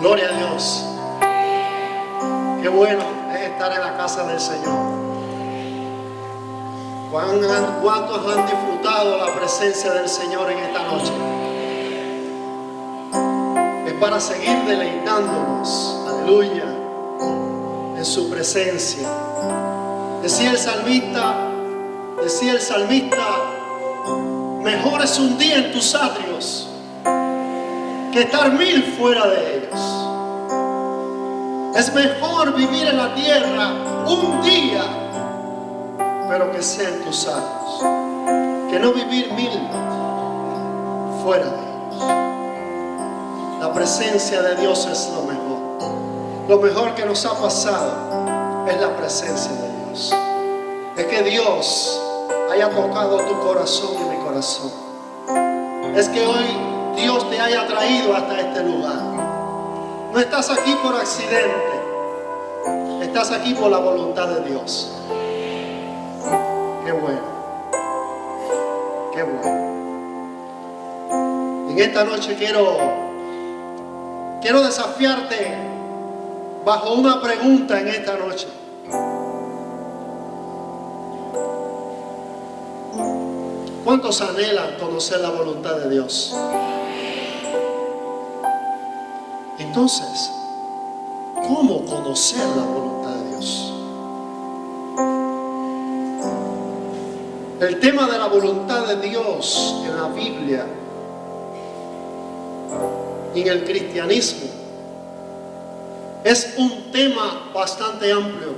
Gloria a Dios. Qué bueno es estar en la casa del Señor. ¿Cuántos han disfrutado la presencia del Señor en esta noche? Es para seguir deleitándonos, aleluya, en su presencia. Decía el salmista, mejor es un día en tus atrios que estar 1000 fuera de ellos. Es mejor vivir en la tierra un día, pero que sea en tus atrios, que no vivir 1000 fuera de ellos. La presencia de Dios es lo mejor. Lo mejor que nos ha pasado es la presencia de Dios. Es que Dios haya tocado tu corazón y mi corazón. Es que hoy Dios te haya traído hasta este lugar. No estás aquí por accidente. Estás aquí por la voluntad de Dios. Qué bueno. Qué bueno. En esta noche quiero desafiarte bajo una pregunta en esta noche. ¿Cuántos anhelan conocer la voluntad de Dios? Entonces, ¿cómo conocer la voluntad de Dios? El tema de la voluntad de Dios en la Biblia y en el cristianismo es un tema bastante amplio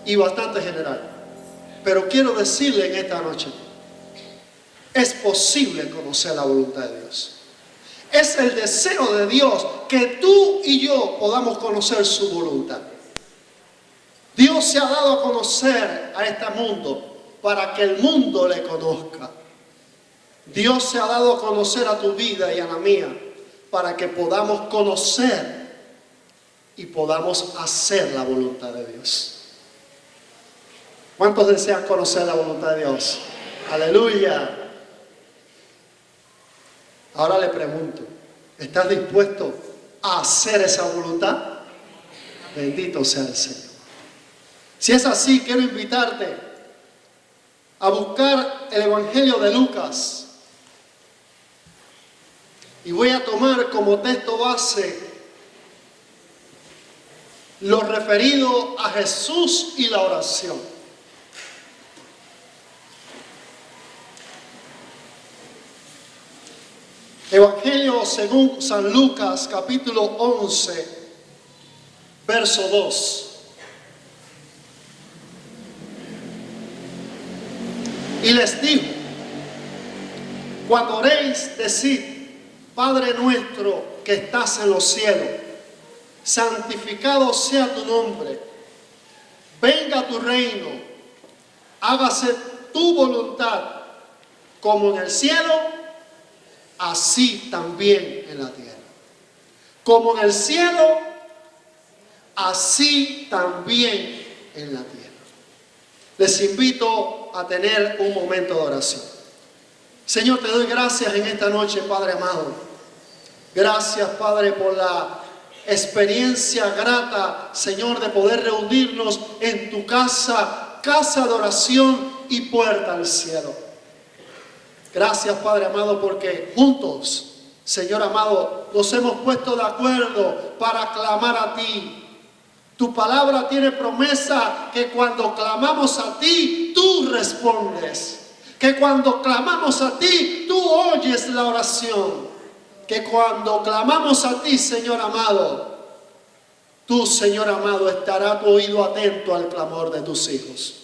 y bastante general. Pero quiero decirle en esta noche, es posible conocer la voluntad de Dios. Es el deseo de Dios que tú y yo podamos conocer su voluntad. Dios se ha dado a conocer a este mundo para que el mundo le conozca. Dios se ha dado a conocer a tu vida y a la mía para que podamos conocer y podamos hacer la voluntad de Dios. ¿Cuántos desean conocer la voluntad de Dios? Aleluya. Ahora le pregunto, ¿estás dispuesto a hacer esa voluntad? Bendito sea el Señor. Si es así, quiero invitarte a buscar el Evangelio de Lucas. Y voy a tomar como texto base lo referido a Jesús y la oración. Evangelio según San Lucas, capítulo 11, verso 2. Y les dijo, cuando oréis, decid, Padre nuestro que estás en los cielos, santificado sea tu nombre, venga tu reino, hágase tu voluntad, como en el cielo, así también en la tierra. Como en el cielo, así también en la tierra. Les invito a tener un momento de oración. Señor, te doy gracias en esta noche, Padre amado. Gracias, Padre, por la experiencia grata, Señor, de poder reunirnos en tu casa, casa de oración y puerta al cielo. Gracias, Padre amado, porque juntos, Señor amado, nos hemos puesto de acuerdo para clamar a ti. Tu palabra tiene promesa que cuando clamamos a ti, tú respondes. Que cuando clamamos a ti, tú oyes la oración. Que cuando clamamos a ti, Señor amado, tú, Señor amado, estará tu oído atento al clamor de tus hijos.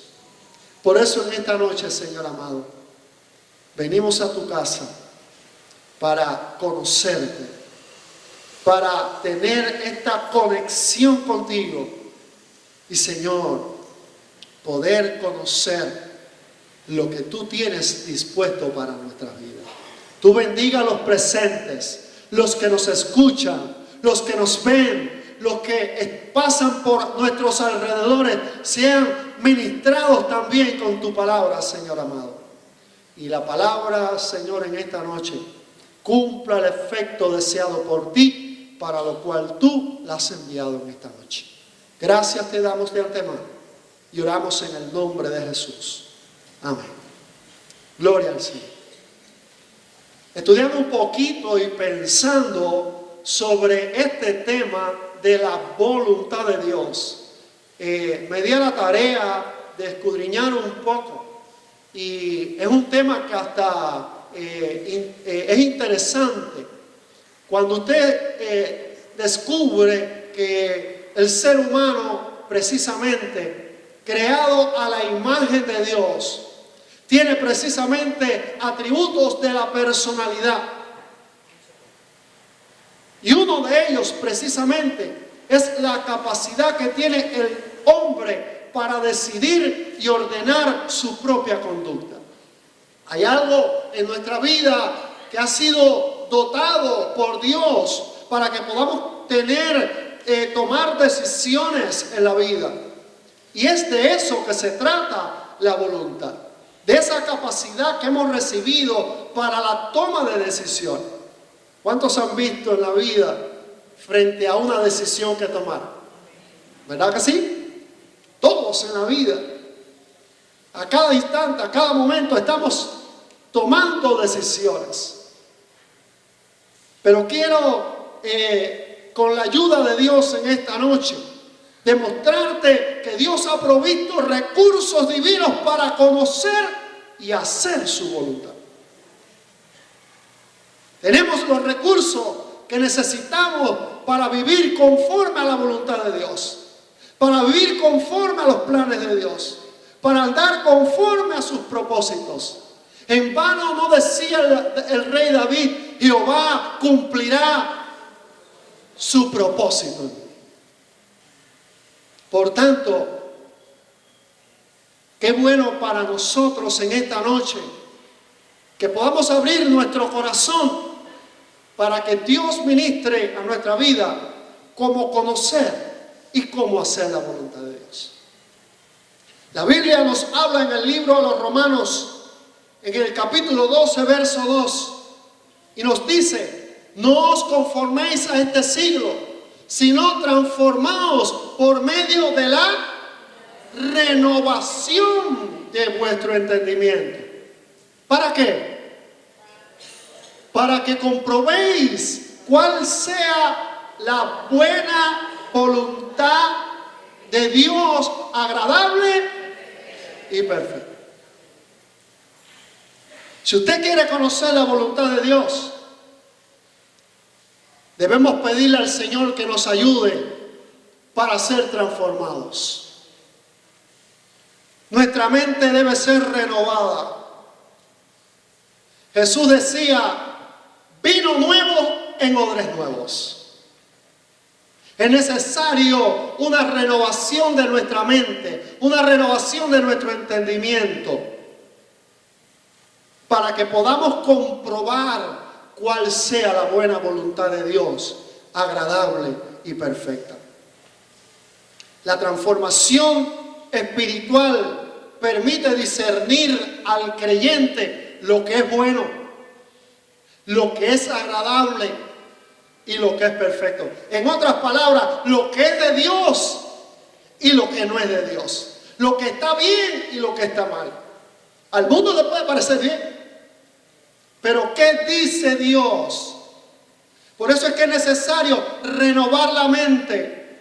Por eso en esta noche, Señor amado, venimos a tu casa para conocerte, para tener esta conexión contigo y, Señor, poder conocer lo que tú tienes dispuesto para nuestras vidas. Tú bendiga a los presentes, los que nos escuchan, los que nos ven, los que pasan por nuestros alrededores, sean ministrados también con tu palabra, Señor amado. Y la palabra, Señor, en esta noche cumpla el efecto deseado por ti para lo cual tú la has enviado en esta noche. Gracias te damos de antemano y oramos en el nombre de Jesús. Amén. Gloria al Señor. Estudiando un poquito y pensando sobre este tema de la voluntad de Dios, me di a la tarea de escudriñar un poco, y es un tema que hasta es interesante cuando usted descubre que el ser humano, precisamente creado a la imagen de Dios, tiene precisamente atributos de la personalidad, y uno de ellos precisamente es la capacidad que tiene el hombre para decidir y ordenar su propia conducta. Hay algo en nuestra vida que ha sido dotado por Dios para que podamos tomar decisiones en la vida. Y es de eso que se trata la voluntad, de esa capacidad que hemos recibido para la toma de decisiones. ¿Cuántos han visto en la vida frente a una decisión que tomar? ¿Verdad que sí? Todos en la vida, a cada instante, a cada momento estamos tomando decisiones. Pero quiero, con la ayuda de Dios en esta noche, demostrarte que Dios ha provisto recursos divinos para conocer y hacer su voluntad. Tenemos los recursos que necesitamos para vivir conforme a la voluntad de Dios, para vivir conforme a los planes de Dios, para andar conforme a sus propósitos. En vano no decía el rey David: Jehová cumplirá su propósito. Por tanto, qué bueno para nosotros en esta noche que podamos abrir nuestro corazón para que Dios ministre a nuestra vida cómo conocer y cómo hacer la voluntad de Dios. La Biblia nos habla en el libro a los Romanos, en el capítulo 12, verso 2, y nos dice: no os conforméis a este siglo, sino transformaos por medio de la renovación de vuestro entendimiento. ¿Para qué? Para que comprobéis cuál sea la buena voluntad de Dios, agradable y perfecta. Si usted quiere conocer la voluntad de Dios, debemos pedirle al Señor que nos ayude para ser transformados. Nuestra mente debe ser renovada. Jesús decía: vino nuevo en odres nuevos. Es necesario una renovación de nuestra mente, una renovación de nuestro entendimiento, para que podamos comprobar cuál sea la buena voluntad de Dios, agradable y perfecta. La transformación espiritual permite discernir al creyente lo que es bueno, lo que es agradable y lo que es perfecto. En otras palabras, lo que es de Dios y lo que no es de Dios. Lo que está bien y lo que está mal. Al mundo le puede parecer bien, pero ¿qué dice Dios? Por eso es que es necesario renovar la mente,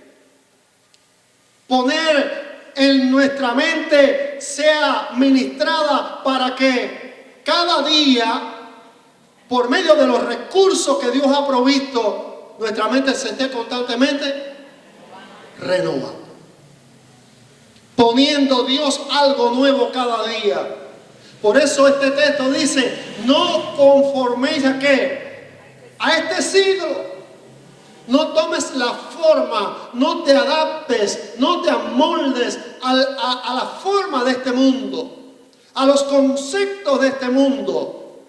poner en nuestra mente sea ministrada para que cada día, por medio de los recursos que Dios ha provisto, nuestra mente se esté constantemente renovando, poniendo Dios algo nuevo cada día. Por eso este texto dice: no conforméis ¿a qué? A este siglo. No tomes la forma, no te adaptes, no te amoldes a la forma de este mundo, a los conceptos de este mundo,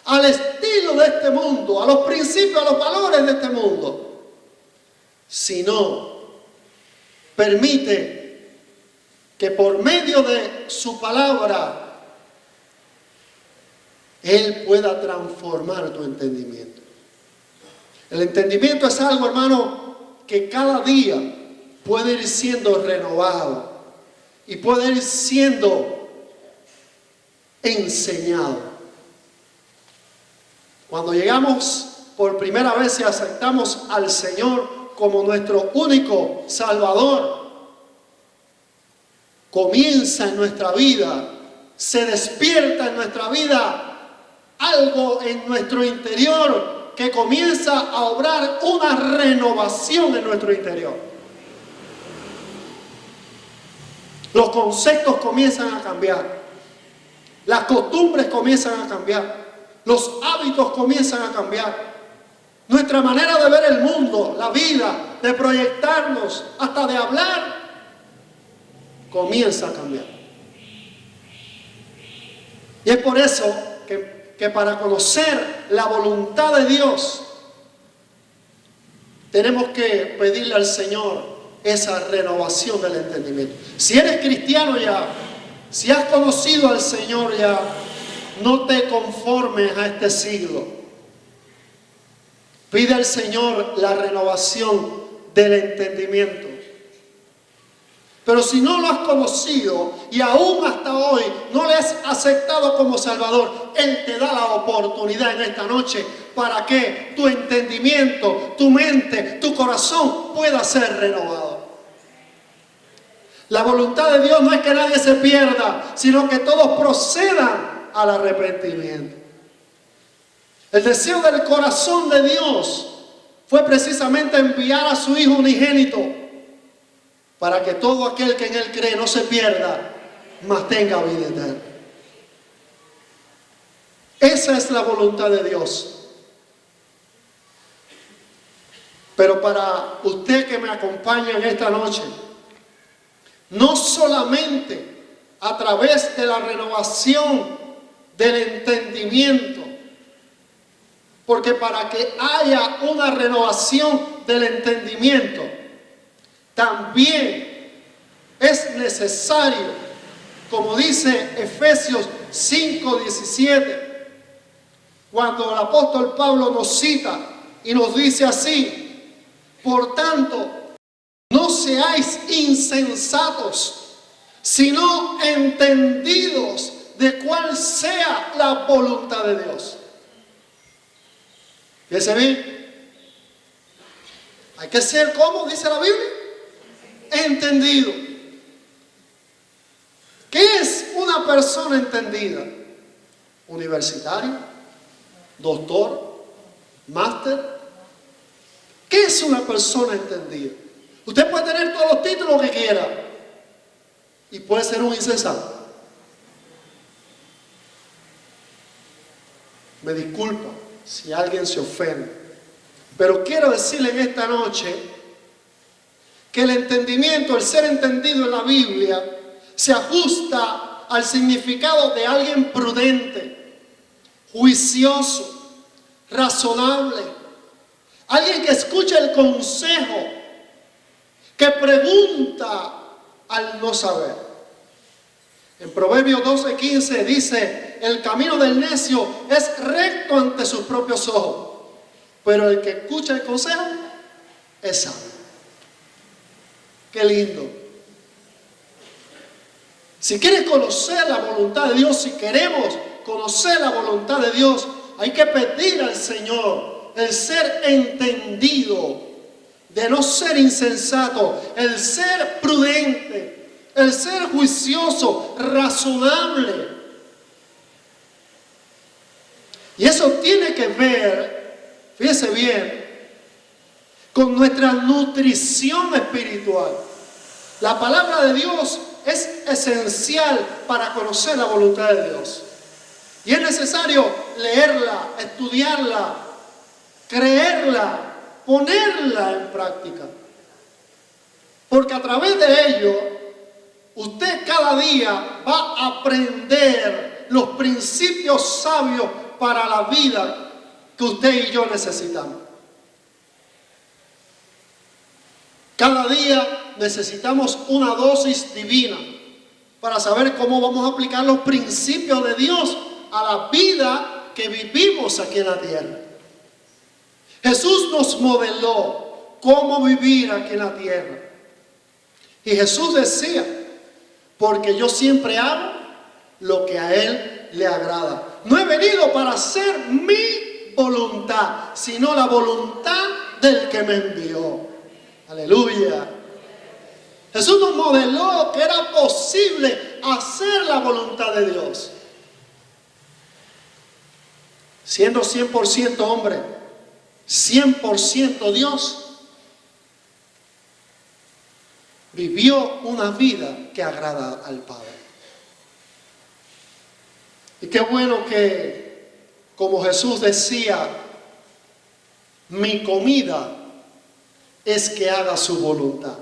al estilo de este mundo, a los principios, a los valores de este mundo, sino permite que por medio de su palabra Él pueda transformar tu entendimiento. El entendimiento es algo, hermano, que cada día puede ir siendo renovado y puede ir siendo enseñado. Cuando llegamos por primera vez y aceptamos al Señor como nuestro único Salvador, comienza en nuestra vida, se despierta en nuestra vida algo en nuestro interior que comienza a obrar una renovación en nuestro interior. Los conceptos comienzan a cambiar, las costumbres comienzan a cambiar, los hábitos comienzan a cambiar. Nuestra manera de ver el mundo, la vida, de proyectarnos, hasta de hablar, comienza a cambiar. Y es por eso que para conocer la voluntad de Dios, tenemos que pedirle al Señor esa renovación del entendimiento. Si eres cristiano ya, si has conocido al Señor ya, no te conformes a este siglo. Pide al Señor la renovación del entendimiento. Pero si no lo has conocido y aún hasta hoy no le has aceptado como Salvador, Él te da la oportunidad en esta noche para que tu entendimiento, tu mente, tu corazón pueda ser renovado. La voluntad de Dios no es que nadie se pierda, sino que todos procedan al arrepentimiento. El deseo del corazón de Dios fue precisamente enviar a su Hijo unigénito para que todo aquel que en Él cree no se pierda, mas tenga vida eterna. Esa es la voluntad de Dios. Pero para usted que me acompaña en esta noche, no solamente a través de la renovación del entendimiento, porque para que haya una renovación del entendimiento, también es necesario, como dice Efesios 5:17, cuando el apóstol Pablo nos cita y nos dice así: por tanto, no seáis insensatos, sino entendidos de cuál sea la voluntad de Dios. Fíjense bien, hay que ser, como dice la Biblia, entendido. ¿Qué es una persona entendida? Universitario, doctor, máster. ¿Qué es una persona entendida? Usted puede tener todos los títulos que quiera y puede ser un insensato. Me disculpa si alguien se ofende, pero quiero decirle en esta noche que el entendimiento, el ser entendido en la Biblia, se ajusta al significado de alguien prudente, juicioso, razonable, alguien que escucha el consejo, que pregunta al no saber. En Proverbios 12:15 dice: el camino del necio es recto ante sus propios ojos, pero el que escucha el consejo es sabio. Qué lindo. Si quieres conocer la voluntad de Dios, si queremos conocer la voluntad de Dios, hay que pedir al Señor el ser entendido, de no ser insensato, el ser prudente, el ser juicioso, razonable. Y eso tiene que ver, fíjese bien, con nuestra nutrición espiritual. La palabra de Dios es esencial para conocer la voluntad de Dios. Y es necesario leerla, estudiarla, creerla, ponerla en práctica. Porque a través de ello, usted cada día va a aprender los principios sabios para la vida que usted y yo necesitamos. Cada día necesitamos una dosis divina para saber cómo vamos a aplicar los principios de Dios a la vida que vivimos aquí en la tierra. Jesús nos modeló cómo vivir aquí en la tierra. Y Jesús decía, porque yo siempre hago lo que a Él le agrada. No he venido para hacer mi voluntad, sino la voluntad del que me envió. Aleluya. Jesús nos modeló que era posible hacer la voluntad de Dios. Siendo 100% hombre, 100% Dios, vivió una vida que agrada al Padre. Y qué bueno que, como Jesús decía, mi comida es que haga su voluntad.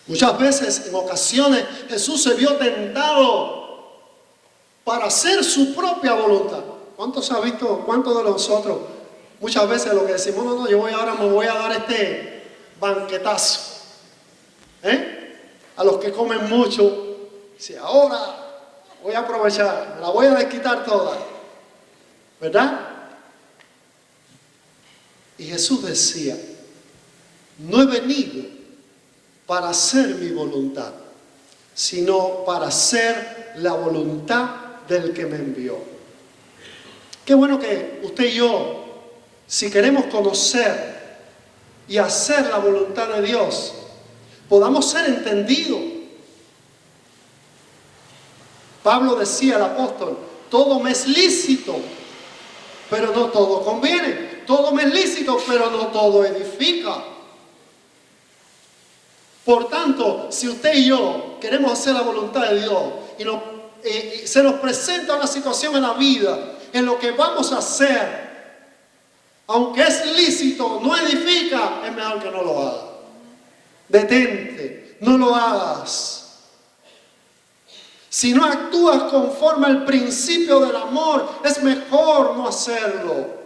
Muchas veces, en ocasiones, Jesús se vio tentado para hacer su propia voluntad. ¿Cuántos ha visto, cuántos de nosotros muchas veces lo que decimos, no, yo ahora me voy a dar este banquetazo? A los que comen mucho, si ahora voy a aprovechar, me la voy a desquitar toda, ¿verdad? Y Jesús decía, no he venido para hacer mi voluntad, sino para hacer la voluntad del que me envió. Qué bueno que usted y yo, si queremos conocer y hacer la voluntad de Dios, podamos ser entendidos. Pablo decía, el apóstol, todo me es lícito, pero no todo conviene. Todo me es lícito, pero no todo edifica. Por tanto, si usted y yo queremos hacer la voluntad de Dios y se nos presenta una situación en la vida en lo que vamos a hacer, aunque es lícito, no edifica, es mejor que no lo haga. Detente, no lo hagas. Si no actúas conforme al principio del amor, es mejor no hacerlo.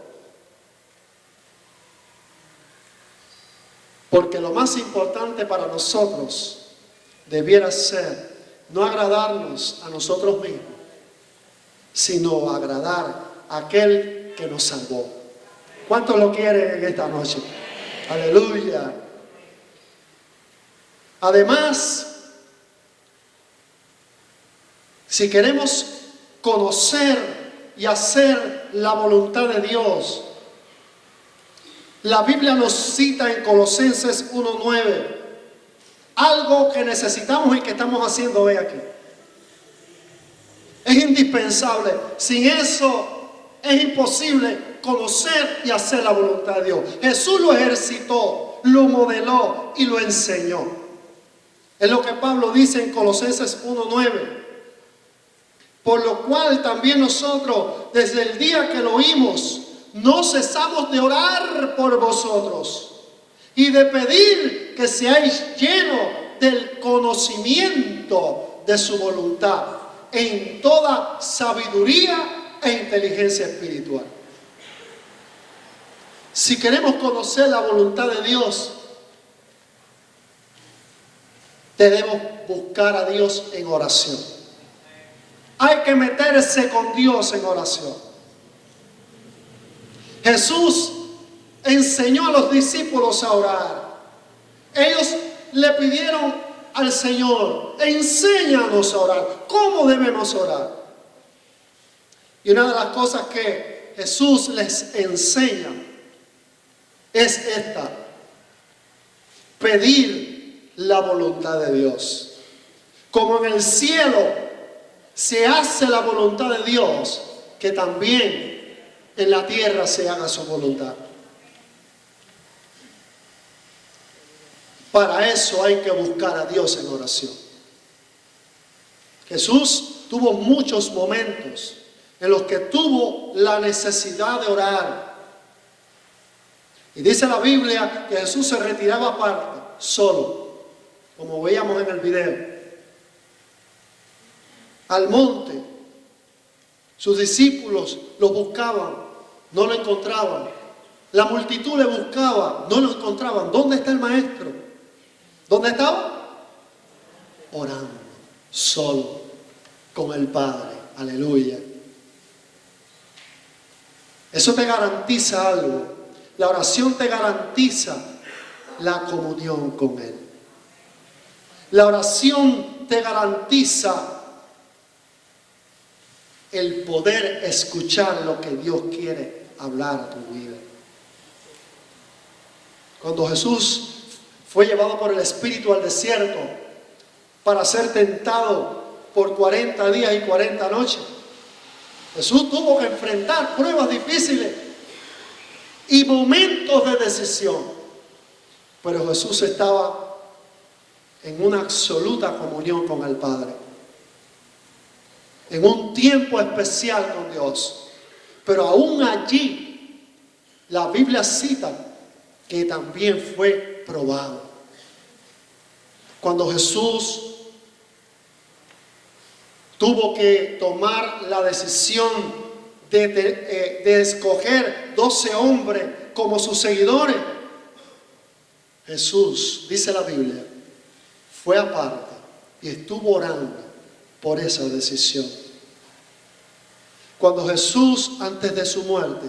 Porque lo más importante para nosotros debiera ser no agradarnos a nosotros mismos, sino agradar a aquel que nos salvó. ¿Cuántos lo quieren en esta noche? Aleluya. Además, si queremos conocer y hacer la voluntad de Dios, la Biblia nos cita en Colosenses 1:9, algo que necesitamos y que estamos haciendo hoy aquí. Es indispensable. Sin eso es imposible conocer y hacer la voluntad de Dios. Jesús lo ejercitó, lo modeló y lo enseñó. Es lo que Pablo dice en Colosenses 1:9. Por lo cual también nosotros, desde el día que lo oímos, no cesamos de orar por vosotros y de pedir que seáis llenos del conocimiento de su voluntad en toda sabiduría e inteligencia espiritual. Si queremos conocer la voluntad de Dios, debemos buscar a Dios en oración. Hay que meterse con Dios en oración. Jesús enseñó a los discípulos a orar. Ellos le pidieron al Señor, enséñanos a orar. ¿Cómo debemos orar? Y una de las cosas que Jesús les enseña es esta: pedir la voluntad de Dios. Como en el cielo se hace la voluntad de Dios, que también en la tierra se haga su voluntad. Para eso hay que buscar a Dios en oración. Jesús tuvo muchos momentos en los que tuvo la necesidad de orar. Y dice la Biblia que Jesús se retiraba aparte, solo, como veíamos en el video, al monte. Sus discípulos lo buscaban, no lo encontraban. La multitud le buscaba, no lo encontraban. ¿Dónde está el maestro? ¿Dónde estaba? Orando, solo, con el Padre. Aleluya. Eso te garantiza algo. La oración te garantiza la comunión con Él. La oración te garantiza el poder escuchar lo que Dios quiere hablar a tu vida. Cuando Jesús fue llevado por el Espíritu al desierto para ser tentado por 40 días y 40 noches, Jesús tuvo que enfrentar pruebas difíciles y momentos de decisión. Pero Jesús estaba en una absoluta comunión con el Padre, en un tiempo especial con Dios. Pero aún allí, la Biblia cita que también fue probado. Cuando Jesús tuvo que tomar la decisión de escoger 12 hombres como sus seguidores, Jesús, dice la Biblia, fue aparte y estuvo orando por esa decisión. Cuando Jesús, antes de su muerte,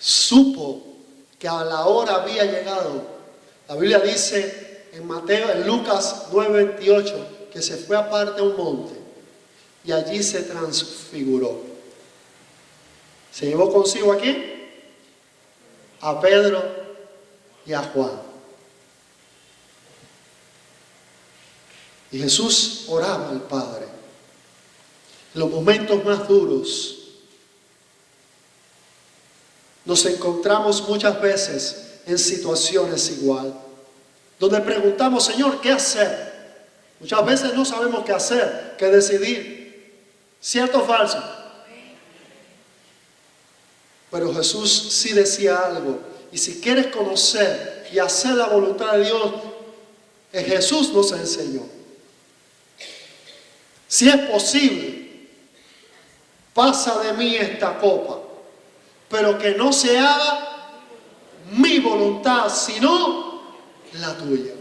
supo que a la hora había llegado, la Biblia dice en Lucas 9:28, que se fue aparte a un monte y allí se transfiguró. Se llevó consigo aquí a Pedro y a Juan. Y Jesús oraba al Padre. En los momentos más duros nos encontramos muchas veces en situaciones igual, donde preguntamos, Señor, ¿qué hacer? Muchas veces no sabemos qué hacer, qué decidir. ¿Cierto o falso? Pero Jesús sí decía algo. Y si quieres conocer y hacer la voluntad de Dios, Jesús nos enseñó. Si es posible, pasa de mí esta copa, pero que no se haga mi voluntad, sino la tuya.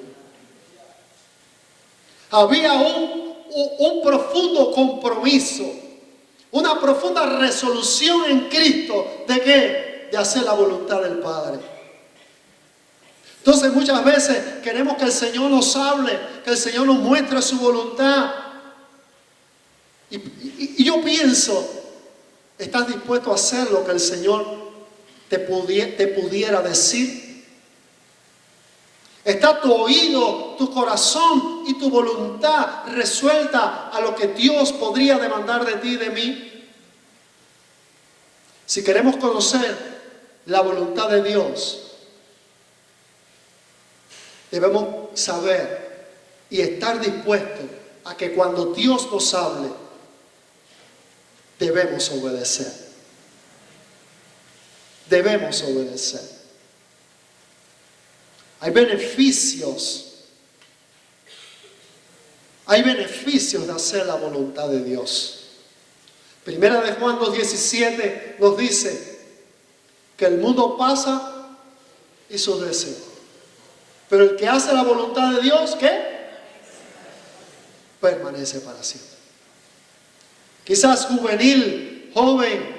Había un profundo compromiso, una profunda resolución en Cristo. ¿De qué? De hacer la voluntad del Padre. Entonces muchas veces queremos que el Señor nos hable, que el Señor nos muestre su voluntad. Y yo pienso, ¿estás dispuesto a hacer lo que el Señor te pudiera decir? ¿Está tu oído, tu corazón y tu voluntad resuelta a lo que Dios podría demandar de ti y de mí? Si queremos conocer la voluntad de Dios, debemos saber y estar dispuestos a que cuando Dios nos hable, debemos obedecer. Debemos obedecer. Hay beneficios de hacer la voluntad de Dios. Primera de Juan 2:17 nos dice que el mundo pasa y sus deseos, pero el que hace la voluntad de Dios, ¿qué? Permanece para siempre. Quizás juvenil, joven,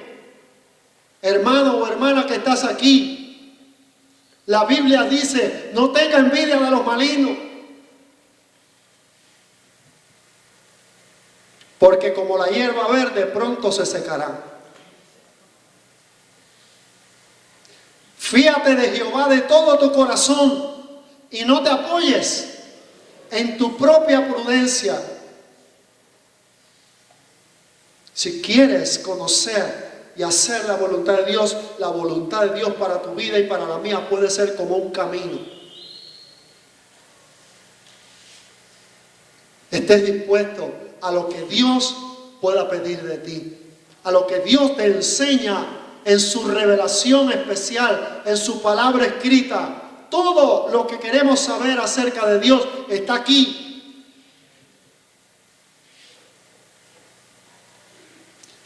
hermano o hermana que estás aquí, la Biblia dice, no tenga envidia de los malignos, porque como la hierba verde pronto se secará. Fíate de Jehová de todo tu corazón y no te apoyes en tu propia prudencia. Si quieres conocer y hacer la voluntad de Dios, la voluntad de Dios para tu vida y para la mía puede ser como un camino. Estés dispuesto a lo que Dios pueda pedir de ti, a lo que Dios te enseña en su revelación especial, en su palabra escrita. Todo lo que queremos saber acerca de Dios está aquí.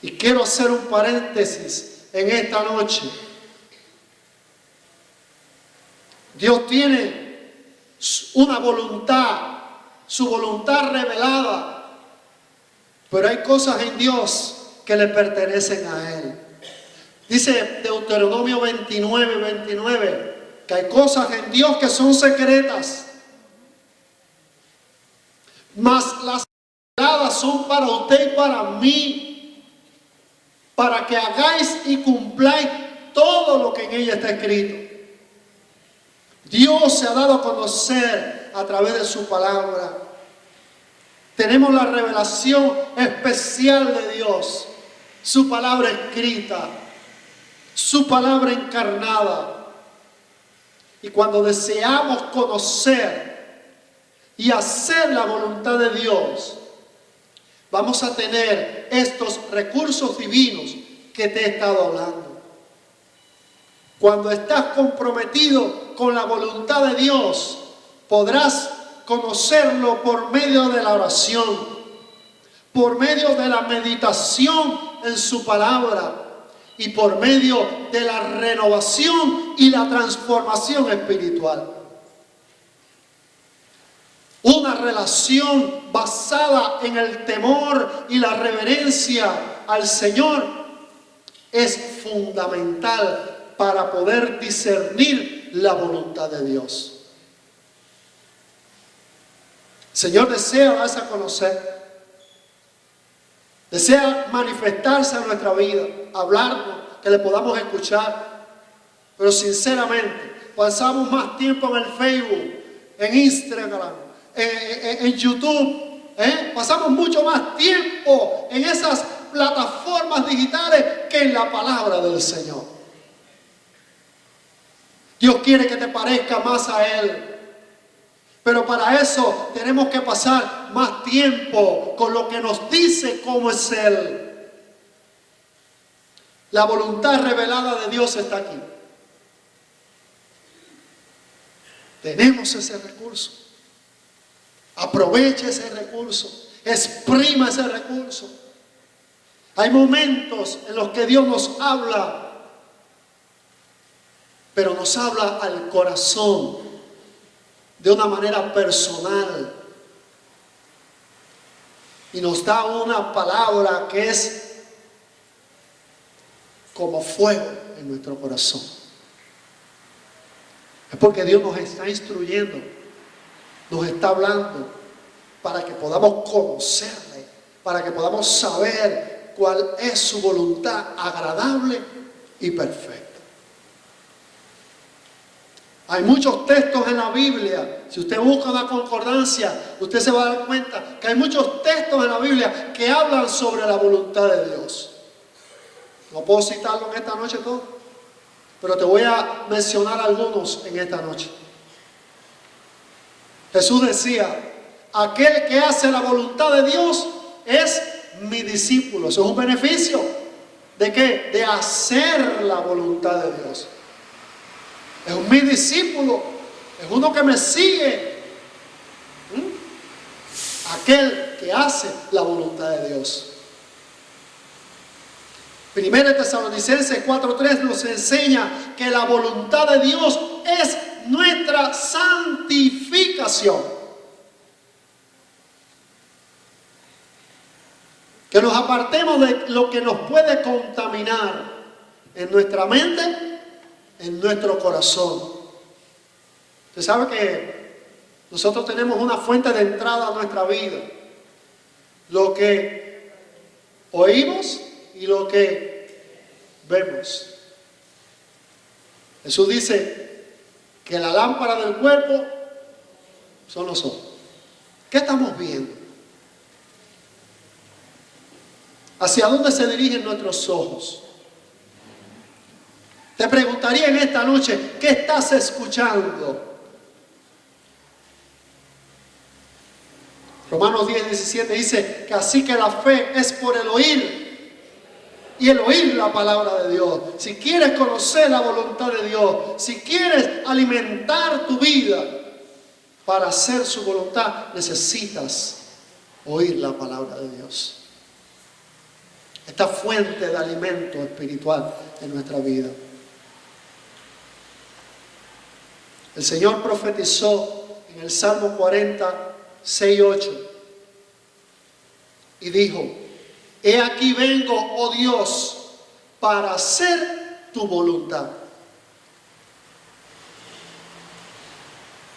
Y quiero hacer un paréntesis en esta noche. Dios tiene una voluntad, su voluntad revelada, pero hay cosas en Dios que le pertenecen a Él. Dice Deuteronomio 29:29 que hay cosas en Dios que son secretas, mas las reveladas son para usted y para mí, para que hagáis y cumpláis todo lo que en ella está escrito. Dios se ha dado a conocer a través de su palabra. Tenemos la revelación especial de Dios, su palabra escrita, su palabra encarnada. Y cuando deseamos conocer y hacer la voluntad de Dios, vamos a tener estos recursos divinos que te he estado hablando. Cuando estás comprometido con la voluntad de Dios, podrás conocerlo por medio de la oración, por medio de la meditación en su palabra y por medio de la renovación y la transformación espiritual. Una relación basada en el temor y la reverencia al Señor es fundamental para poder discernir la voluntad de Dios. El Señor desea darse a conocer, desea manifestarse en nuestra vida, hablarnos, que le podamos escuchar. Pero sinceramente, pasamos más tiempo en el Facebook, en Instagram, en YouTube, pasamos mucho más tiempo en esas plataformas digitales que en la palabra del Señor. Dios quiere que te parezca más a Él. Pero para eso tenemos que pasar más tiempo con lo que nos dice cómo es Él. La voluntad revelada de Dios está aquí. Tenemos ese recurso. Aproveche ese recurso. Exprima ese recurso. Hay momentos en los que Dios nos habla, pero nos habla al corazón de una manera personal y nos da una palabra que es como fuego en nuestro corazón. Es porque Dios nos está instruyendo, nos está hablando para que podamos conocerle, para que podamos saber cuál es su voluntad agradable y perfecta. Hay muchos textos en la Biblia. Si usted busca una concordancia, usted se va a dar cuenta que hay muchos textos en la Biblia que hablan sobre la voluntad de Dios. No puedo citarlo en esta noche todo, pero te voy a mencionar algunos en esta noche. Jesús decía, aquel que hace la voluntad de Dios es mi discípulo. Eso es un beneficio. ¿De qué? De hacer la voluntad de Dios. Es mi discípulo, es uno que me sigue. Aquel que hace la voluntad de Dios. Primera Tesalonicenses 4:3 nos enseña que la voluntad de Dios es nuestra santificación. Que nos apartemos de lo que nos puede contaminar en nuestra mente, en nuestro corazón. Usted sabe que nosotros tenemos una fuente de entrada a nuestra vida. Lo que oímos y lo que vemos. Jesús dice que la lámpara del cuerpo son los ojos. ¿Qué estamos viendo? ¿Hacia dónde se dirigen nuestros ojos? Te preguntaría en esta noche, ¿qué estás escuchando? Romanos 10:17 dice que así que la fe es por el oír y el oír la palabra de Dios. Si quieres conocer la voluntad de Dios, si quieres alimentar tu vida para hacer su voluntad, necesitas oír la palabra de Dios. Esta fuente de alimento espiritual en nuestra vida. El Señor profetizó en el Salmo 40, 6, 8 y dijo, He aquí vengo, oh Dios, para hacer tu voluntad.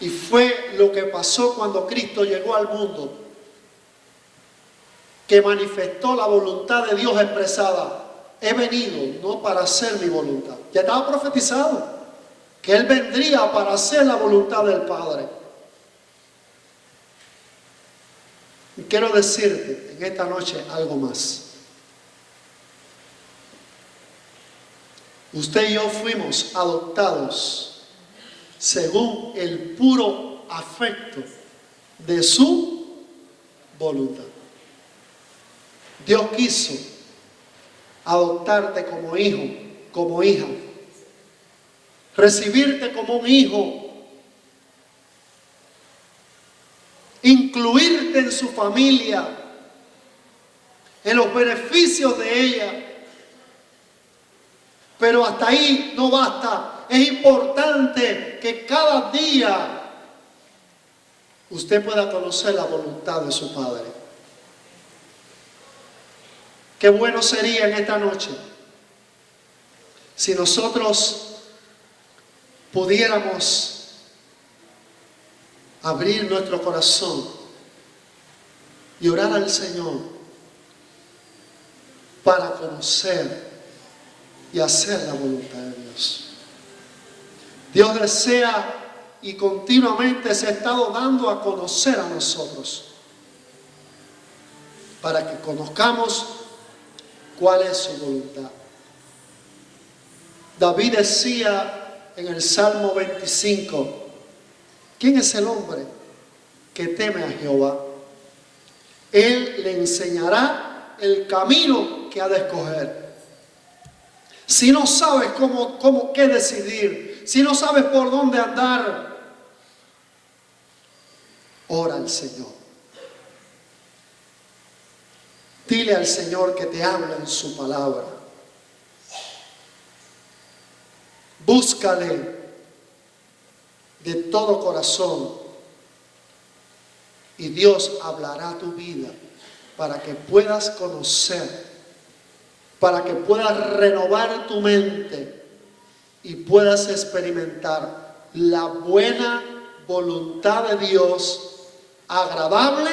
Y fue lo que pasó cuando Cristo llegó al mundo, que manifestó la voluntad de Dios expresada. He venido no para hacer mi voluntad. Ya estaba profetizado que Él vendría para hacer la voluntad del Padre. Y quiero decirte en esta noche algo más. Usted y yo fuimos adoptados según el puro afecto de su voluntad. Dios quiso adoptarte como hijo, como hija, recibirte como un hijo, incluirte en su familia, en los beneficios de ella. Pero hasta ahí no basta. Es importante que cada día usted pueda conocer la voluntad de su Padre. Qué bueno sería en esta noche si nosotros pudiéramos abrir nuestro corazón y orar al Señor para conocer y hacer la voluntad de Dios. Dios desea y continuamente se ha estado dando a conocer a nosotros para que conozcamos cuál es su voluntad. David decía en el Salmo 25, ¿quién es el hombre que teme a Jehová? Él le enseñará el camino que ha de escoger. Si no sabes qué decidir, si no sabes por dónde andar, ora al Señor. Dile al Señor que te hable en su palabra. Búscale de todo corazón y Dios hablará a tu vida para que puedas conocer, para que puedas renovar tu mente y puedas experimentar la buena voluntad de Dios, agradable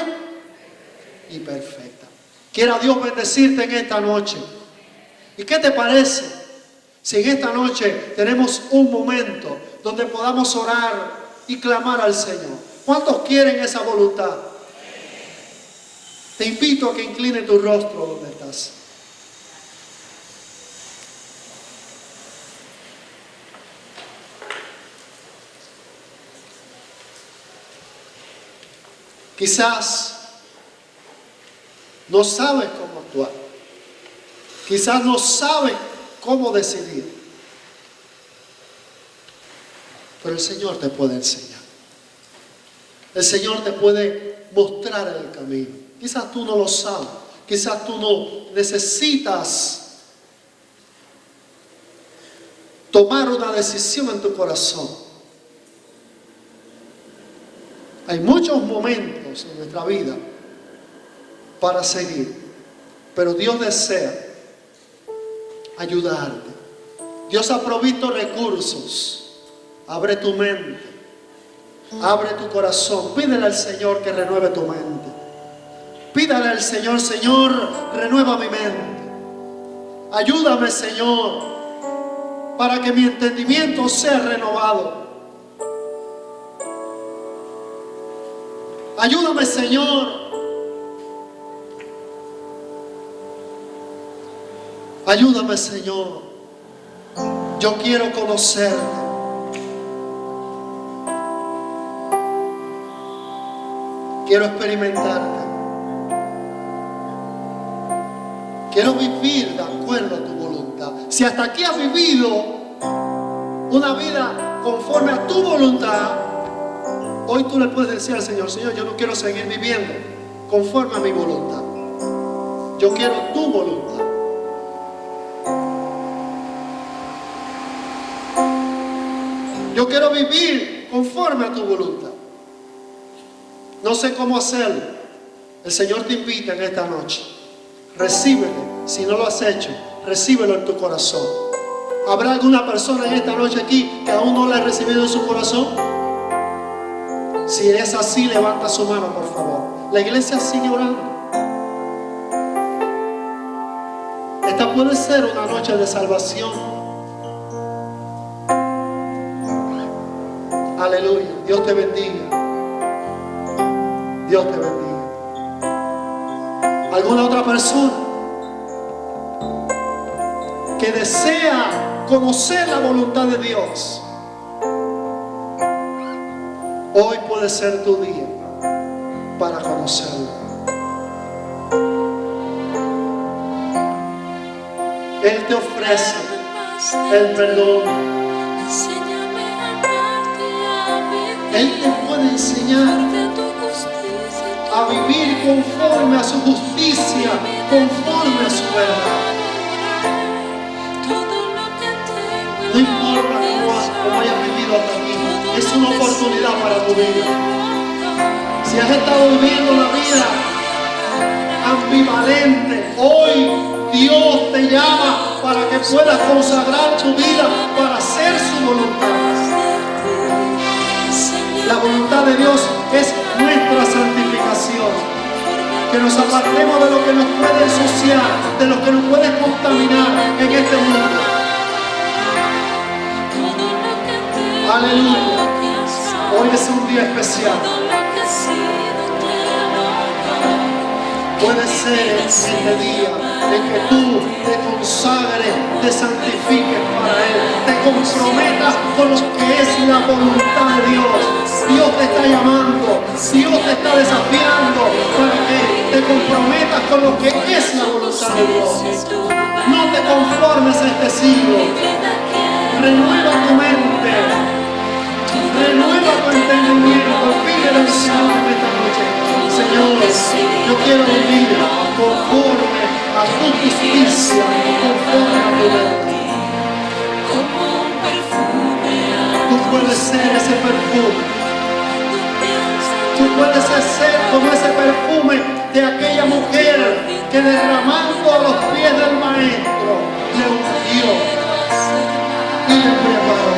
y perfecta. Quiera Dios bendecirte en esta noche. ¿Y qué te parece si en esta noche tenemos un momento donde podamos orar y clamar al Señor? ¿Cuántos quieren esa voluntad? Te invito a que incline tu rostro donde estás. Quizás no sabes cómo actuar. Quizás no sabes cómo decidir. Pero el Señor te puede enseñar. El Señor te puede mostrar el camino. Quizás tú no lo sabes. Quizás tú no necesitas tomar una decisión en tu corazón. Hay muchos momentos en nuestra vida para seguir, pero Dios desea ayudarte. Dios ha provisto recursos. Abre tu mente, abre tu corazón. Pídele al Señor que renueve tu mente. Pídale al Señor: Señor, renueva mi mente. Ayúdame, Señor, para que mi entendimiento sea renovado. Ayúdame, Señor. Ayúdame, Señor. Yo quiero conocerte. Quiero experimentarte. Quiero vivir de acuerdo a tu voluntad. Si hasta aquí has vivido una vida conforme a tu voluntad, hoy tú le puedes decir al Señor: Señor, yo no quiero seguir viviendo conforme a mi voluntad. Yo quiero tu voluntad. Yo quiero vivir conforme a tu voluntad. No sé cómo hacerlo. El Señor te invita en esta noche recíbelo. Si no lo has hecho, recíbelo en tu corazón. ¿Habrá alguna persona en esta noche aquí que aún no la ha recibido en su corazón? Si es así, levanta su mano, por favor. La iglesia sigue orando. Esta puede ser una noche de salvación. Aleluya. Dios te bendiga. Dios te bendiga. ¿Alguna otra persona que desea conocer la voluntad de Dios? Hoy puede ser tu día para conocerlo. Él te ofrece el perdón. Él te puede enseñar a vivir conforme a su justicia, conforme a su verdad. No importa cómo hayas vivido hasta aquí, es una oportunidad para tu vida. Si has estado viviendo una vida ambivalente, hoy Dios te llama para que puedas consagrar tu vida para hacer su voluntad. La voluntad de Dios es nuestra santificación. Que nos apartemos de lo que nos puede ensuciar, de lo que nos puede contaminar en este mundo. Aleluya. Hoy es un día especial. Puede ser este día en que tú te consagres, te santifiques para Él, te comprometas con lo que es la voluntad de Dios. Dios te está llamando, Dios te está desafiando para que te comprometas con lo que es la voluntad de Dios. No te conformes a este siglo. Renueva tu mente, renueva tu entendimiento. Pídele al Señor en esta noche: Señor, yo quiero vivir conforme a tu justicia, conforme a tu verdad. Tú puedes ser ese perfume. Tú puedes ser como ese perfume de aquella mujer que derramando a los pies del Maestro le ungió y le preparó.